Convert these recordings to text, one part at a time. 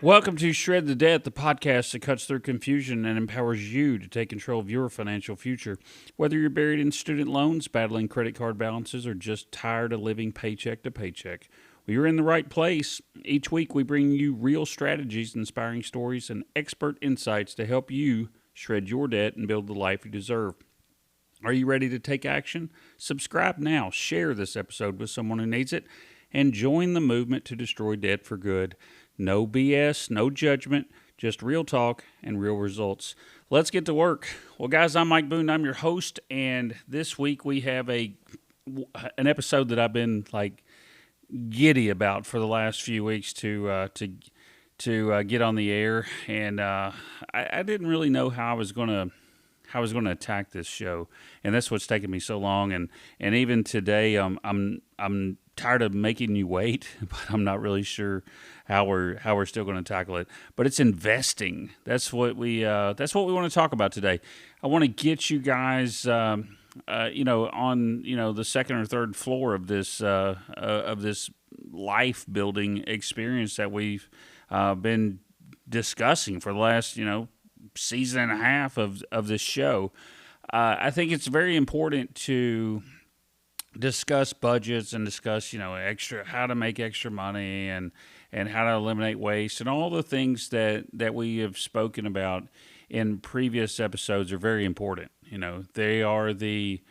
Welcome to Shred the Debt, the podcast that cuts through confusion and empowers you to take control of your financial future. Whether you're buried in student loans, battling credit card balances, or just tired of living paycheck to paycheck, well, you're in the right place. Each week, we bring you real strategies, inspiring stories, and expert insights to help you shred your debt and build the life you deserve. Are you ready to take action? Subscribe now, share this episode with someone who needs it, and join the movement to destroy debt for good. No BS, no judgment, just real talk and real results. Let's get to work. Well, guys, I'm Mike Boone. I'm your host, and this week we have an episode that I've been like giddy about for the last few weeks to get on the air, and I didn't really know how I was gonna attack this show, and that's what's taken me so long. And even today, I'm tired of making you wait, but I'm not really sure how we're still going to tackle it. But it's investing. That's what we want to talk about today. I want to get you guys, on the second or third floor of this life building experience that we've been discussing for the last season and a half of this show. I think it's very important to discuss budgets and discuss extra how to make extra money and how to eliminate waste, and all the things that we have spoken about in previous episodes are very important. They are the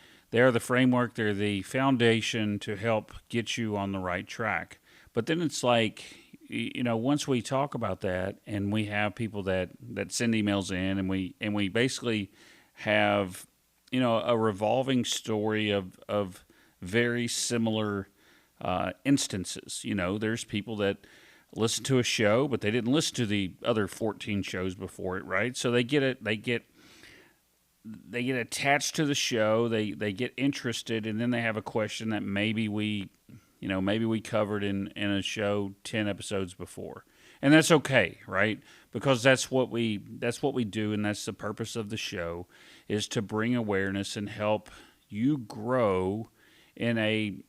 framework, they're the foundation to help get you on the right track. But then it's like, once we talk about that and we have people that send emails in, and we basically have a revolving story of very similar instances. There's people that listen to a show, but they didn't listen to the other 14 shows before it, right? So they get attached to the show, they get interested, and then they have a question that maybe we covered in a show 10 episodes before. And that's okay, right? Because that's what we do, and that's the purpose of the show, is to bring awareness and help you grow in a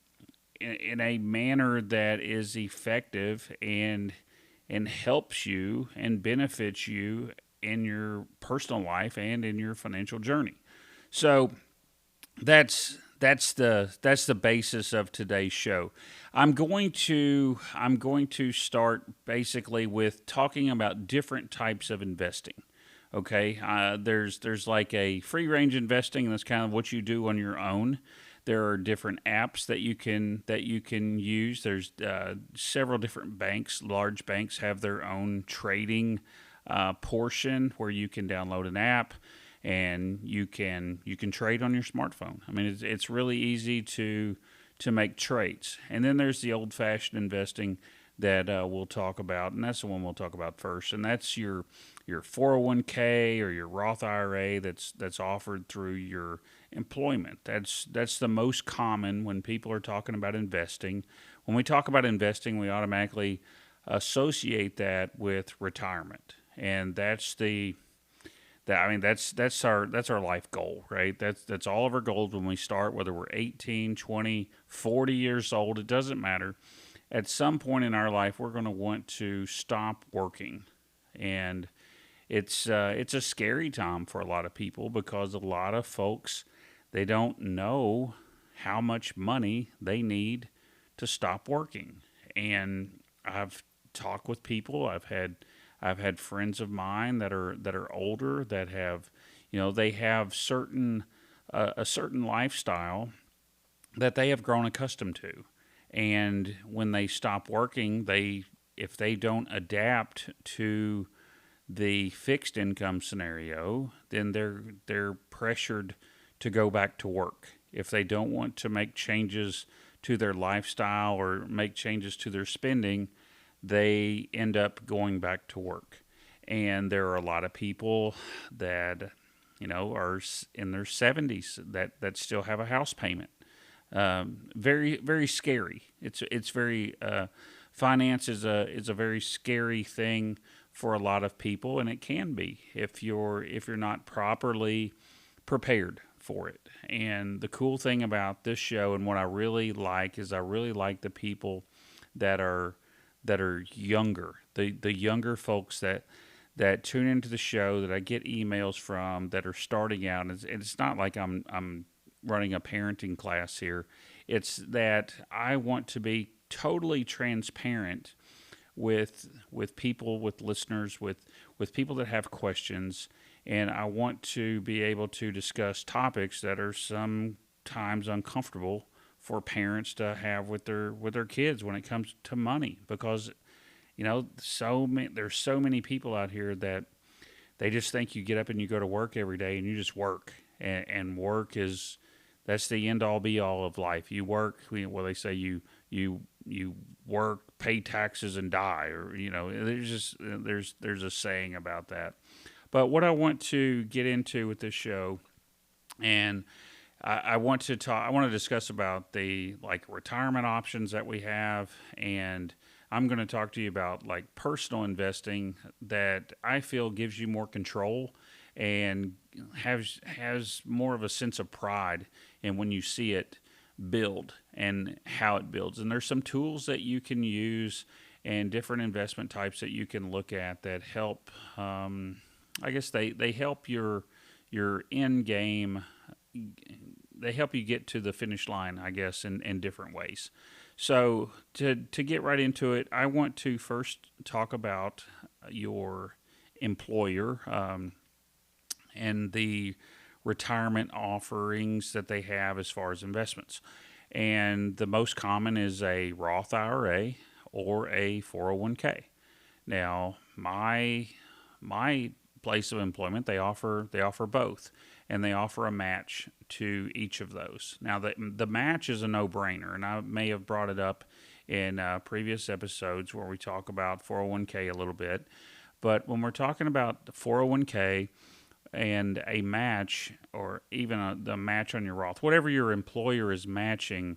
manner that is effective and helps you and benefits you in your personal life and in your financial journey. So that's the basis of today's show. I'm going to start basically with talking about different types of investing. Okay, there's like a free range investing, and that's kind of what you do on your own. There are different apps that you can use. There's several different banks. Large banks have their own trading portion where you can download an app and you can trade on your smartphone. I mean, it's really easy to make trades. And then there's the old-fashioned investing that we'll talk about, and that's the one we'll talk about first. And that's your 401k or your Roth IRA that's offered through your employment. That's the most common when people are talking about investing. When we talk about investing, we automatically associate that with retirement, and that's our life goal, right? That's all of our goals when we start, whether we're 18, 20, 40 years old, it doesn't matter. At some point in our life, we're going to want to stop working, and it's a scary time for a lot of people because a lot of folks, they don't know how much money they need to stop working. And I've talked with people. I've had friends of mine that are older that have, they have a certain lifestyle that they have grown accustomed to. And when they stop working, if they don't adapt to the fixed income scenario, then they're pressured to go back to work. If they don't want to make changes to their lifestyle or make changes to their spending, they end up going back to work. And there are a lot of people that are in their 70s that still have a house payment. Very, very scary. It's very finance is a very scary thing for a lot of people, and it can be if you're not properly prepared for it. And the cool thing about this show, and what I really like, is I really like the people that are younger, the younger folks that tune into the show that I get emails from that are starting out. And it's not like I'm running a parenting class here. It's that I want to be totally transparent with people, with listeners, with people that have questions, and I want to be able to discuss topics that are sometimes uncomfortable for parents to have with their kids when it comes to money, because there's so many people out here that they just think you get up and you go to work every day and you just work, and work is that's the end all be all of life. You work, well, they say you work, pay taxes, and die, or there's a saying about that. But what I want to get into with this show, and I want to talk, I want to discuss about the like retirement options that we have, and I'm going to talk to you about like personal investing that I feel gives you more control and has more of a sense of pride in when you see it build and how it builds. And there's some tools that you can use and different investment types that you can look at that help. I guess they help your end game. They help you get to the finish line, I guess, in different ways. So to get right into it, I want to first talk about your employer, and the retirement offerings that they have as far as investments. And the most common is a Roth IRA or a 401k. Now, my place of employment, they offer both, and they offer a match to each of those. Now, the match is a no-brainer, and I may have brought it up in previous episodes where we talk about 401k a little bit. But when we're talking about the 401k and a match, or even the match on your Roth, whatever your employer is matching,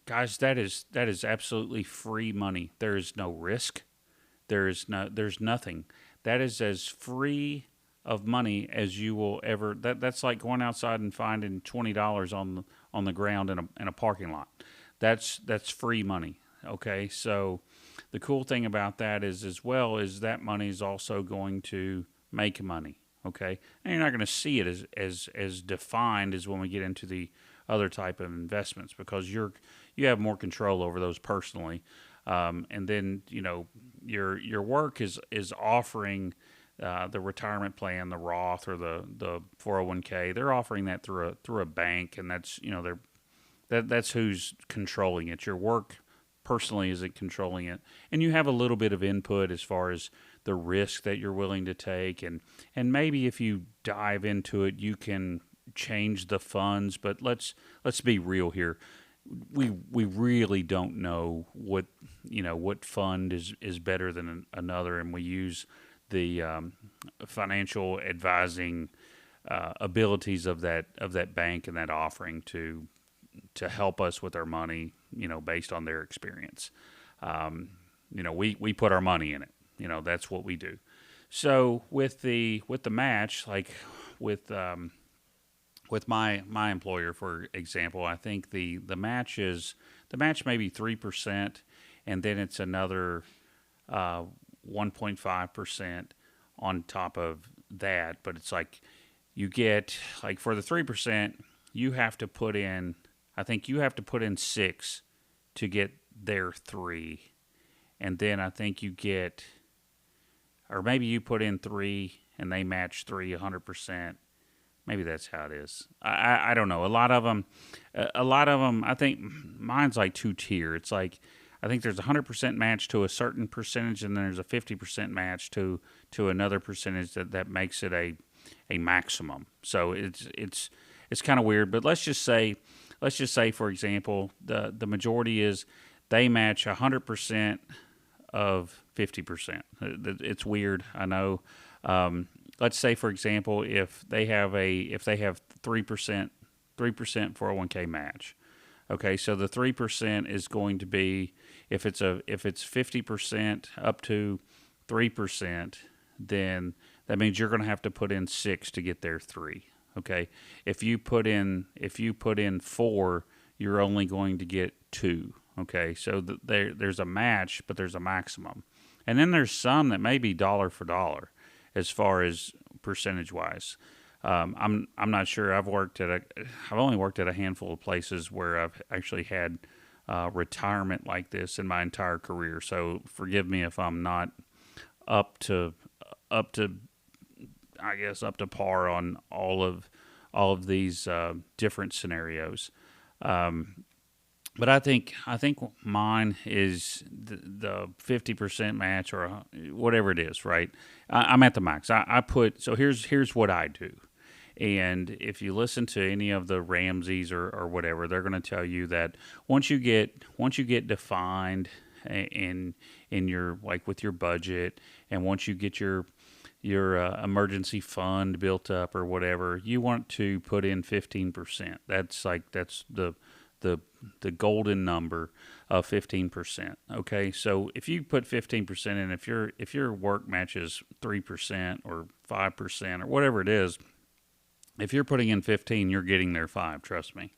guys, that is absolutely free money. There is no risk. There's nothing. That is as free of money as you will ever. That's like going outside and finding $20 on the ground in a parking lot. That's free money. Okay, so the cool thing about that is as well is that money is also going to make money. Okay, and you're not going to see it as defined as when we get into the other type of investments, because you have more control over those personally. And then your work is offering the retirement plan, the Roth or the 401k. They're offering that through a bank, and that's who's controlling it. Your work personally isn't controlling it, and you have a little bit of input as far as the risk that you're willing to take, and maybe if you dive into it, you can change the funds. But let's be real here. We really don't know what fund is better than another, and we use the financial advising abilities of that bank and that offering to help us with our money, based on their experience. We put our money in it. That's what we do. So with the match, like with my employer, for example, I think the match may be 3%, and then it's another 1.5% on top of that. But it's like you get, like, for the 3%, you have to put in. I think you have to put in 6 to get their 3, and then I think you get, or maybe you put in 3 and they match 3 100%. Maybe that's how it is. I don't know. A lot of them. I think mine's like 2-tier. It's like I think there's a 100% match to a certain percentage, and then there's a 50% match to another percentage that makes it a maximum. So it's kind of weird. But let's just say, for example, the majority is they match 100% of 50%. It's weird, I know. Let's say, for example, if they have 3% 401k match. Okay, so the 3% is going to be, if it's 50% up to 3%, then that means you're going to have to put in 6 to get their 3. Okay, if you put in 4, you're only going to get 2. Okay, so there's a match, but there's a maximum, and then there's some that may be dollar for dollar, as far as percentage wise. I'm not sure. I've only worked at a handful of places where I've actually had retirement like this in my entire career. So forgive me if I'm not up to up to I guess up to par on all of these different scenarios. Um, but I think mine is the 50% match or whatever it is. Right, I'm at the max. I put so here's what I do. And if you listen to any of the Ramses or whatever, they're going to tell you that once you get defined in your like with your budget, and once you get your emergency fund built up or whatever, you want to put in 15%. That's the the golden number of 15%. Okay, so if you put 15% in, if your work matches 3% or 5% or whatever it is, if you're putting in 15, you're getting there five. Trust me,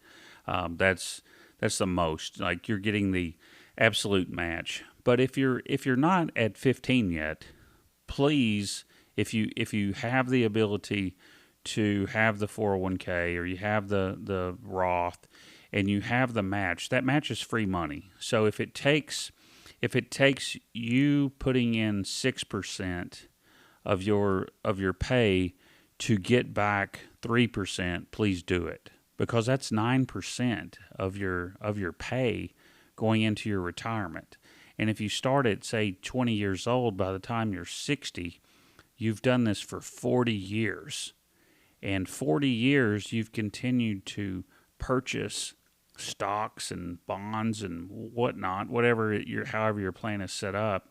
that's the most. Like you're getting the absolute match. But if you're not at 15 yet, please, if you have the ability to have the 401k or you have the Roth and you have the match, that match is free money. So if it takes you putting in 6% of your pay to get back 3%, please do it, because that's 9% of your pay going into your retirement. And if you start at say 20 years old, by the time you're 60, you've done this for 40 years. And 40 years you've continued to purchase stocks and bonds and whatnot, however your plan is set up,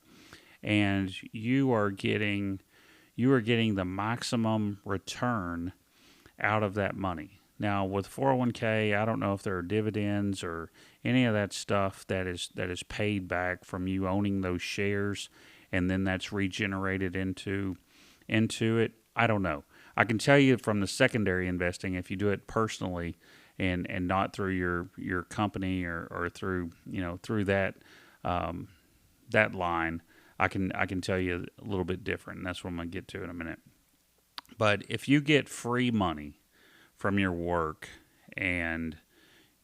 and you are getting the maximum return out of that money. Now with 401k, I don't know if there are dividends or any of that stuff that is paid back from you owning those shares, and then that's regenerated into it. I don't know. I can tell you from the secondary investing, if you do it personally and not through your company or through through that line, I can tell you a little bit different, and that's what I'm gonna get to in a minute. But if you get free money from your work and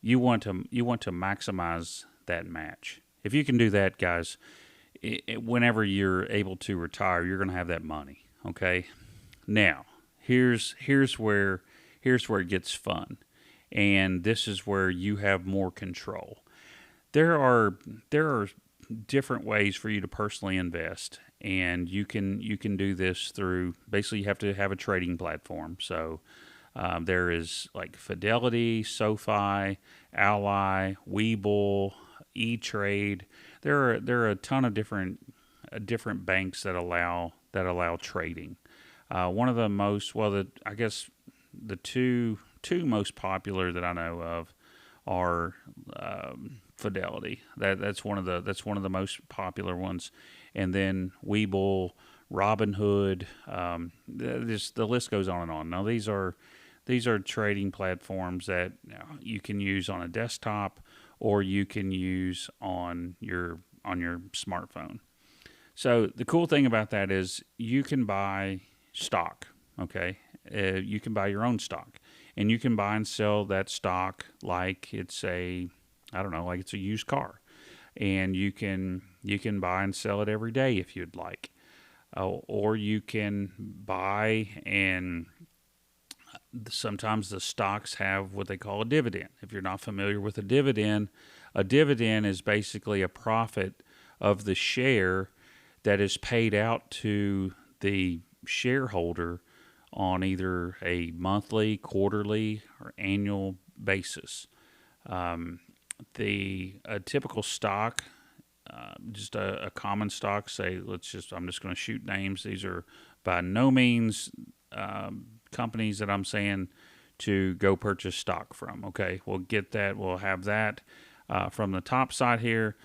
you want to maximize that match, if you can do that, guys, whenever you're able to retire, you're going to have that money. Okay. Now, here's where it gets fun, and this is where you have more control. There are different ways for you to personally invest, and you can do this through, basically you have to have a trading platform. So there is like Fidelity, SoFi, Ally, Webull, E-Trade. There are a ton of different banks that allow trading. One of the most well, I guess the two most popular that I know of are Fidelity. That's one of the most popular ones, and then Webull, Robinhood. The list goes on and on. Now these are trading platforms that you can use on a desktop or you can use on your smartphone. So the cool thing about that is you can buy stock. Okay, you can buy your own stock, and you can buy and sell that stock like it's I don't know, like it's a used car, and you can buy and sell it every day if you'd like, or you can buy and sometimes the stocks have what they call a dividend. If you're not familiar with a dividend is basically a profit of the share that is paid out to the shareholder on either a monthly, quarterly, or annual basis. Um, the a typical stock, just a common stock, say I'm just going to shoot names. These are by no means companies that I'm saying to go purchase stock from. Okay, we'll get that. We'll have that from the top side here.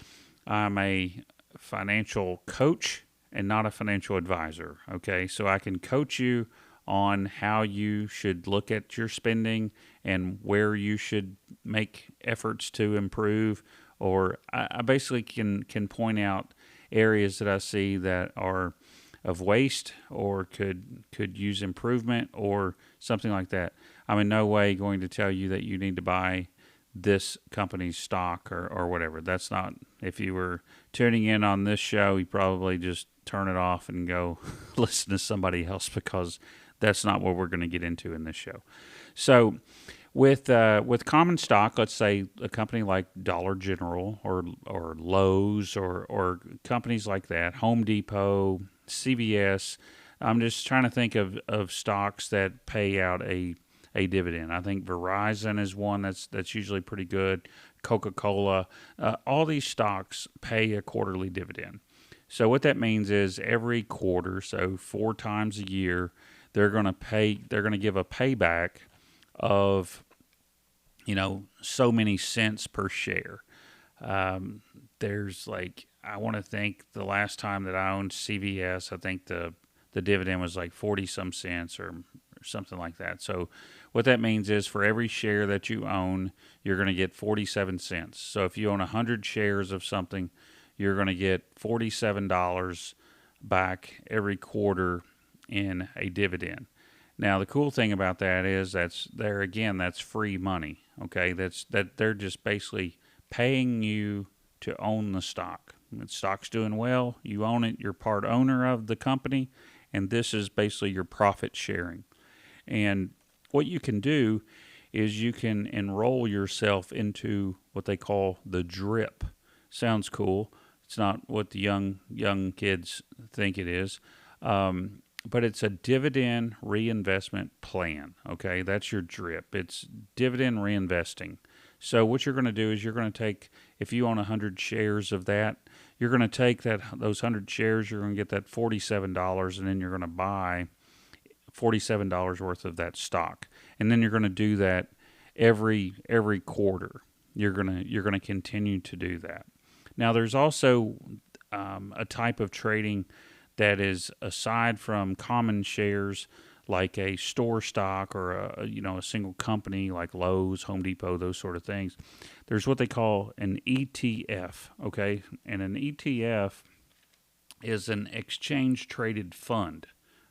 I'm a financial coach and not a financial advisor. Okay, so I can coach you on how you should look at your spending and where you should make efforts to improve or I basically can point out areas that I see that are of waste or could use improvement or something like that. I'm in no way going to tell you that you need to buy this company's stock or whatever. That's not, if you were tuning in on this show, you probably just turn it off and go listen to somebody else, because that's not what we're going to get into in this show. So with common stock, let's say a company like Dollar General or Lowe's or companies like that, Home Depot, CVS. I'm just trying to think of stocks that pay out a dividend. I think Verizon is one that's usually pretty good. Coca-Cola, all these stocks pay a quarterly dividend. So what that means is every quarter, so 4 times a year, they're going to give a payback of, so many cents per share. There's like, I want to think the last time that I owned CVS, I think the dividend was like 40 some cents or something like that. So what that means is for every share that you own, you're going to get 47 cents. So if you own 100 shares of something, you're going to get $47 back every quarter in a dividend. Now the cool thing about that is that's free money. Okay, that they're just basically paying you to own the stock. The stock's doing well, you own it, you're part owner of the company, and this is basically your profit sharing. And what you can do is you can enroll yourself into what they call the DRIP. Sounds cool. It's not what the young kids think it is, but it's a dividend reinvestment plan. Okay, that's your DRIP. It's dividend reinvesting. So what you're going to do is you're going to take, if you own 100 shares of that, you're going to take those 100 shares, you're going to get that $47, and then you're going to buy $47 worth of that stock, and then you're going to do that every quarter. You're going to continue to do that. Now, there's also a type of trading that is aside from common shares, like a store stock or a single company like Lowe's, Home Depot, those sort of things. There's what they call an ETF. Okay, and an ETF is an exchange traded fund.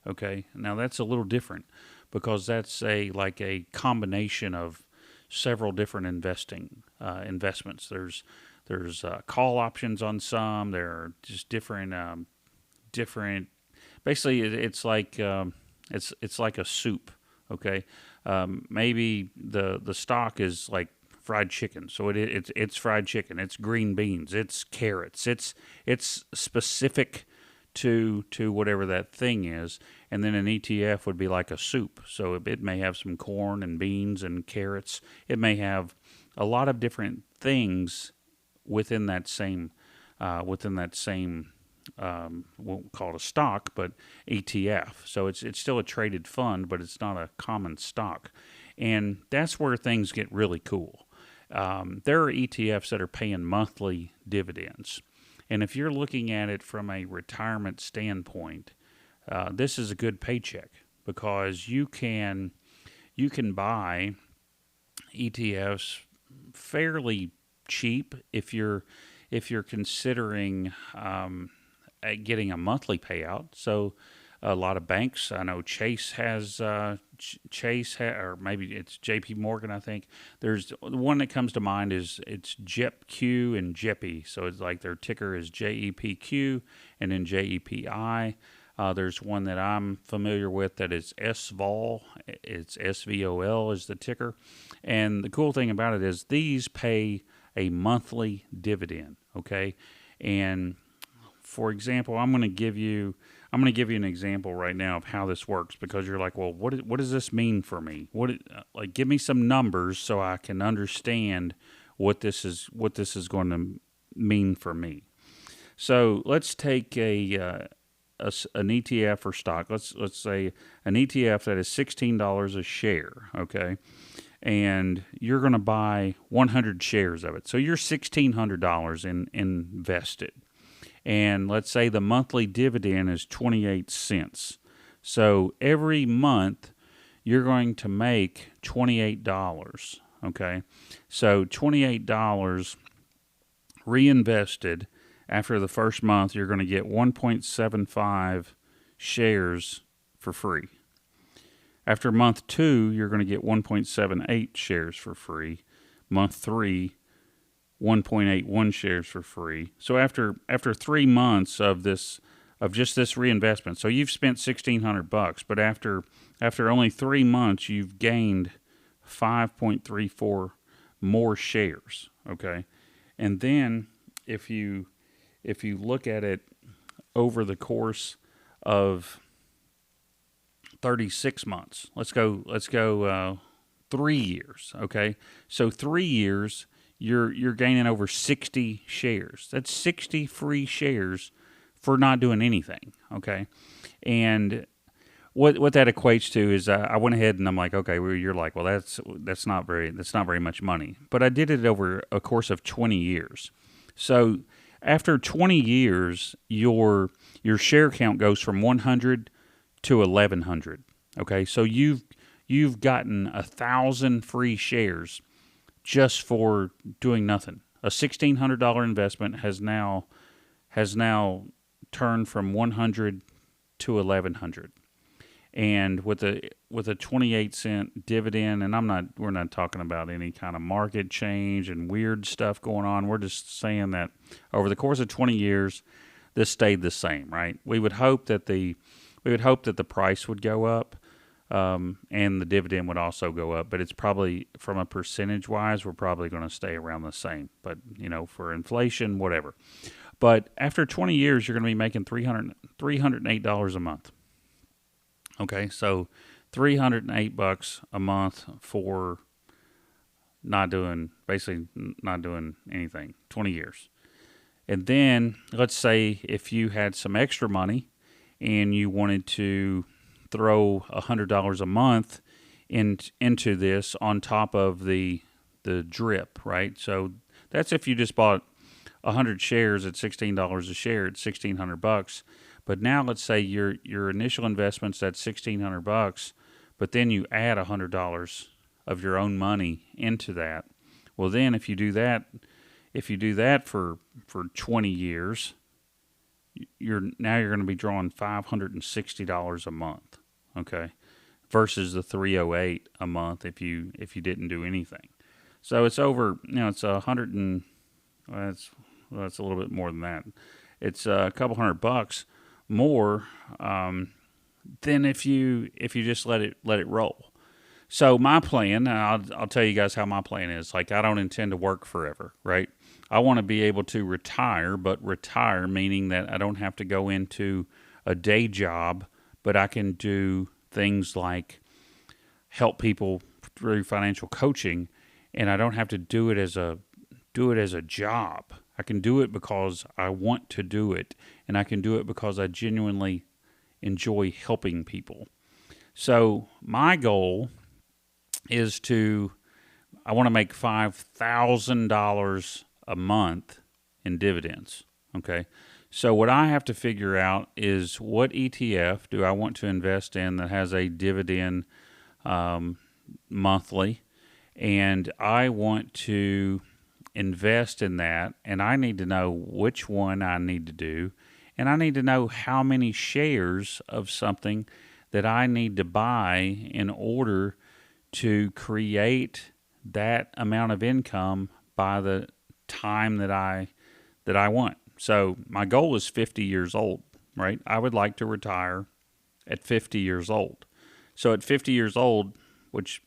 Okay, now that's a little different because that's like a combination of several different investments. There's call options on some. There are just different. Basically, it's like it's like a soup. Okay, maybe the stock is like fried chicken. So it's fried chicken. It's green beans. It's carrots. It's specific to whatever that thing is. And then an ETF would be like a soup. So it may have some corn and beans and carrots. It may have a lot of different things within that same won't call it a stock, but ETF. So it's still a traded fund, but it's not a common stock. And that's where things get really cool. There are ETFs that are paying monthly dividends. And if you're looking at it from a retirement standpoint, this is a good paycheck because you can buy ETFs fairly cheap if you're considering getting a monthly payout. So a lot of banks, I know Chase has or maybe it's J.P. Morgan. I think there's one that comes to mind is it's JEPQ and JEPI. So it's like their ticker is JEPQ and then JEPI. There's one that I'm familiar with that is SVOL. It's SVOL is the ticker. And the cool thing about it is these pay a monthly dividend. Okay, and for example, I'm going to give you an example right now of how this works because you're like, well, what does this mean for me? Give me some numbers so I can understand what this is going to mean for me. So let's take an ETF or stock. Let's say an ETF that is $16 a share. Okay. And you're going to buy 100 shares of it. So you're $1,600 invested. And let's say the monthly dividend is 28 cents. So every month you're going to make $28. Okay. So $28 reinvested, after the first month, you're going to get 1.75 shares for free. After month 2, you're going to get 1.78 shares for free. Month 3, 1.81 shares for free. So after 3 months of just this reinvestment, so you've spent $1,600, but after only 3 months, you've gained 5.34 more shares. Okay, and then if you look at it over the course of 36 months, let's go 3 years. Okay, so 3 years, you're gaining over 60 shares. That's 60 free shares for not doing anything. Okay, and what that equates to is I went ahead and I'm like, okay, well, you're like, well, that's not very much money, but I did it over a course of 20 years. So after 20 years, your share count goes from 100 to 1,100. Okay, so you've gotten 1,000 free shares just for doing nothing. A $1,600 investment has now turned from 100 to 1,100. And with a 28-cent dividend, and we're not talking about any kind of market change and weird stuff going on. We're just saying that over the course of 20 years, this stayed the same, right? We would hope that the price would go up, and the dividend would also go up. But it's probably, from a percentage wise, we're probably going to stay around the same. But for inflation, whatever. But after 20 years, you're going to be making $308 a month. Okay, so $308 a month for basically not doing anything, 20 years. And then let's say if you had some extra money and you wanted to throw $100 a month into this on top of the drip, right? So that's if you just bought 100 shares at $16 a share at $1,600. But now let's say your initial investment's at $1,600, but then you add $100 of your own money into that. Well, then if you do that for 20 years, you're going to be drawing $560 a month, okay, versus the $308 a month if you didn't do anything. So it's over, it's that's a little bit more than that. It's a couple $100 more than if you just let it roll. So my plan, I'll tell you guys how my plan is. Like, I don't intend to work forever, right? I want to be able to retire, but retire meaning that I don't have to go into a day job, but I can do things like help people through financial coaching, and I don't have to do it as a job. I can do it because I want to do it, and I can do it because I genuinely enjoy helping people. So my goal is I want to make $5,000 a month in dividends, okay? So what I have to figure out is what ETF do I want to invest in that has a dividend monthly, and I want to invest in that, and I need to know which one I need to do, and I need to know how many shares of something that I need to buy in order to create that amount of income by the time that I want. So my goal is 50 years old, right? I would like to retire at 50 years old. So at 50 years old, which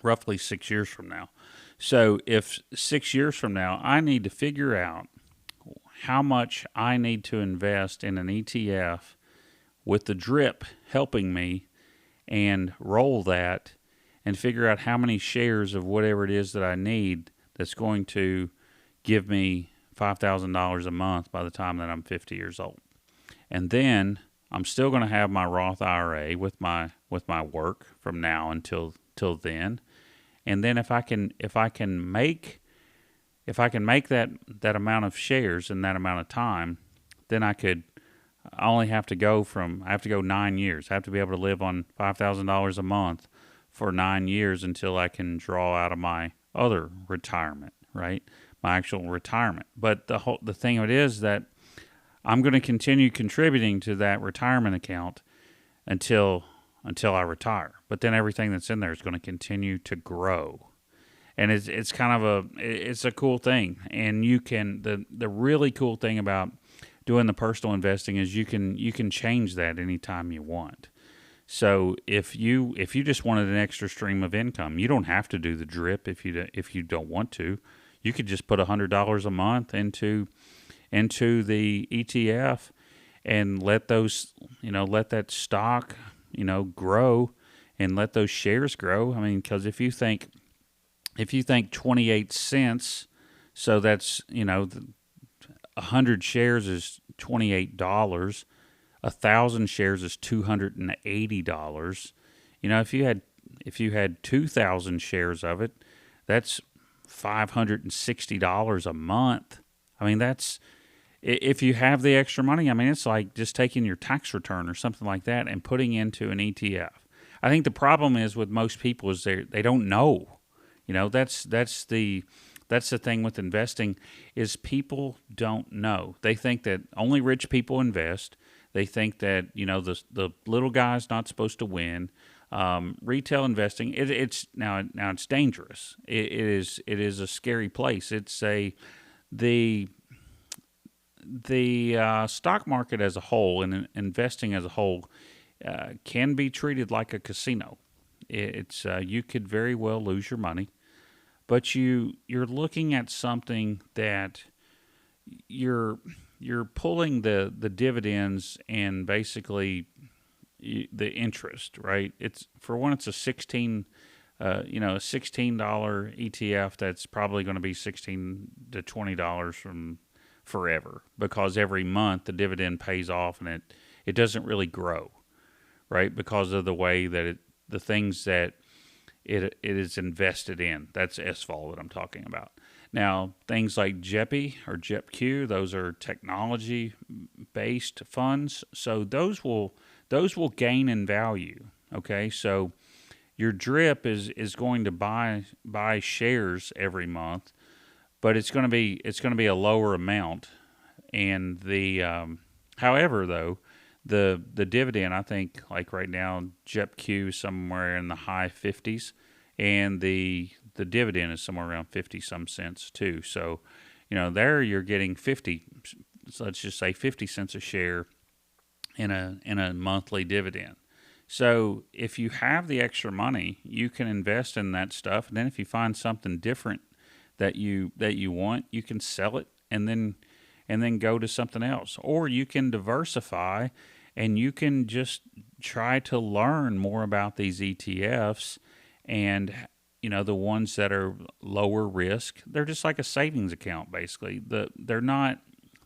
roughly 6 years from now. So if 6 years from now, I need to figure out how much I need to invest in an ETF with the drip helping me, and roll that and figure out how many shares of whatever it is that I need that's going to give me $5,000 a month by the time that I'm 50 years old. And then I'm still going to have my Roth IRA with my work from now until then. And then if I can make that amount of shares in that amount of time, then I only have to go 9 years. I have to be able to live on $5,000 a month for 9 years until I can draw out of my other retirement, right? my actual retirement. But the thing of it is that I'm going to continue contributing to that retirement account until I retire. But then everything that's in there is going to continue to grow. And it's kind of it's a cool thing. And you can the really cool thing about doing the personal investing is you can change that anytime you want. So if you just wanted an extra stream of income, you don't have to do the drip if you don't want to. You could just put $100 a month into the ETF and let that stock grow and let those shares grow. I mean, because if you think 28 cents, so that's 100 shares is $28. 1,000 shares is $280. If you had 2,000 shares of it, that's $560 a month. I mean, that's if you have the extra money. I mean, it's like just taking your tax return or something like that and putting into an ETF. I think the problem is with most people is they don't know. That's the thing with investing is people don't know. They think that only rich people invest. They think that the little guy's not supposed to win. Retail investing it's dangerous. It is a scary place. It's the stock market as a whole and investing as a whole can be treated like a casino. It's you could very well lose your money. But you're looking at something that you're pulling the dividends and basically the interest, right? It's a $16 ETF that's probably going to be $16 to $20 from forever because every month the dividend pays off and it doesn't really grow, right? Because of the way that the things that it is invested in. That's SVOL that I'm talking about. Now, things like JEPI or JEPQ, those are technology-based funds, so those will gain in value. Okay, so your DRIP is going to buy shares every month, but it's going to be a lower amount. And however though, the dividend, I think like right now JEPQ is somewhere in the high 50s, and the dividend is somewhere around 50 some cents too. So, there you're getting 50. So let's just say 50 cents a share in a monthly dividend. So if you have the extra money, you can invest in that stuff, and then if you find something different that you want, you can sell it and then go to something else, or you can diversify and you can just try to learn more about these ETFs. And the ones that are lower risk, they're just like a savings account basically. They're not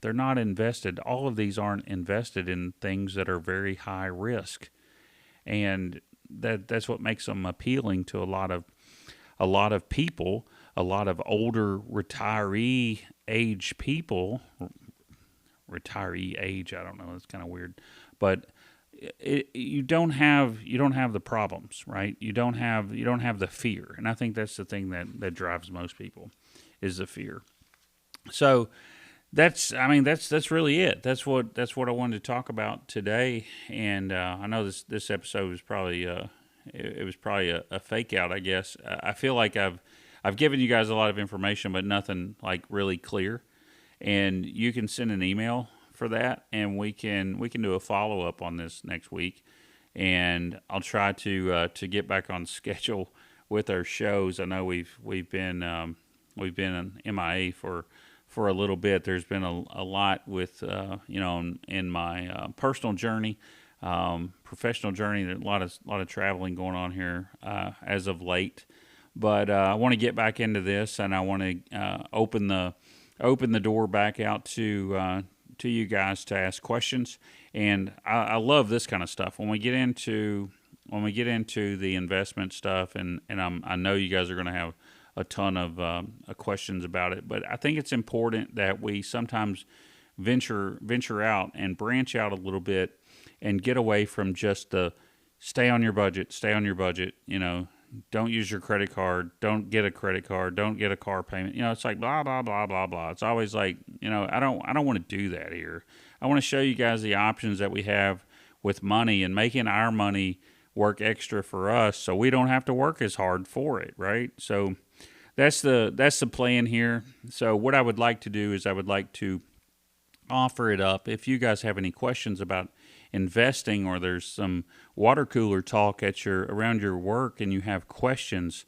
invested. All of these aren't invested in things that are very high risk, and that's what makes them appealing to a lot of people, a lot of older retiree age people. Retiree age, I don't know, it's kind of weird, but you don't have the problems, right? You don't have the fear, and I think that's the thing that drives most people is the fear. So that's really it. That's what I wanted to talk about today. And I know this episode was probably it was probably a fake out, I guess. I feel like I've given you guys a lot of information, but nothing like really clear. And you can send an email for that, and we can do a follow up on this next week. And I'll try to get back on schedule with our shows. I know we've been MIA for a little bit. There's been a lot with in my personal journey, professional journey. There's a lot of traveling going on here as of late. But I want to get back into this, and I want to open the door back out to you guys to ask questions. And I love this kind of stuff when we get into the investment stuff, and I know you guys are going to have a ton of questions about it. But I think it's important that we sometimes venture out and branch out a little bit and get away from just the stay on your budget, don't use your credit card, don't get a credit card, don't get a car payment. It's like blah blah blah blah blah. It's always like, I don't want to do that here. I want to show you guys the options that we have with money and making our money work extra for us so we don't have to work as hard for it, right? So that's the plan here. So what I would like to do is I would like to offer it up. If you guys have any questions about investing, or there's some water cooler talk around your work and you have questions,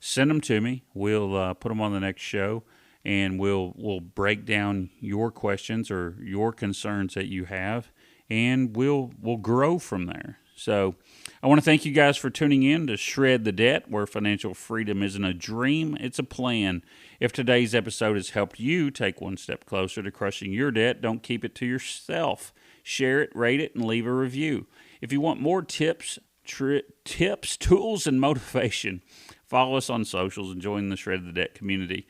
send them to me. We'll put them on the next show, and we'll break down your questions or your concerns that you have, and we'll grow from there. So I want to thank you guys for tuning in to Shred the Debt, where financial freedom isn't a dream, it's a plan. If today's episode has helped you take one step closer to crushing your debt, don't keep it to yourself. Share it, rate it, and leave a review. If you want more tips, tools, and motivation, follow us on socials and join the Shred the Debt community.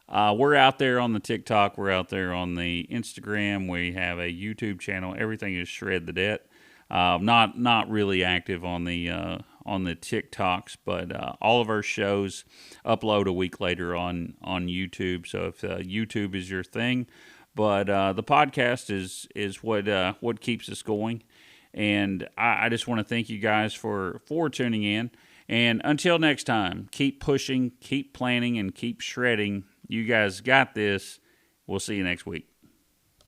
We're out there on the TikTok. We're out there on the Instagram. We have a YouTube channel. Everything is Shred the Debt. Not really active on the TikToks, but all of our shows upload a week later on YouTube. So if YouTube is your thing, but the podcast is what keeps us going. And I just want to thank you guys for tuning in. And until next time, keep pushing, keep planning, and keep shredding. You guys got this. We'll see you next week.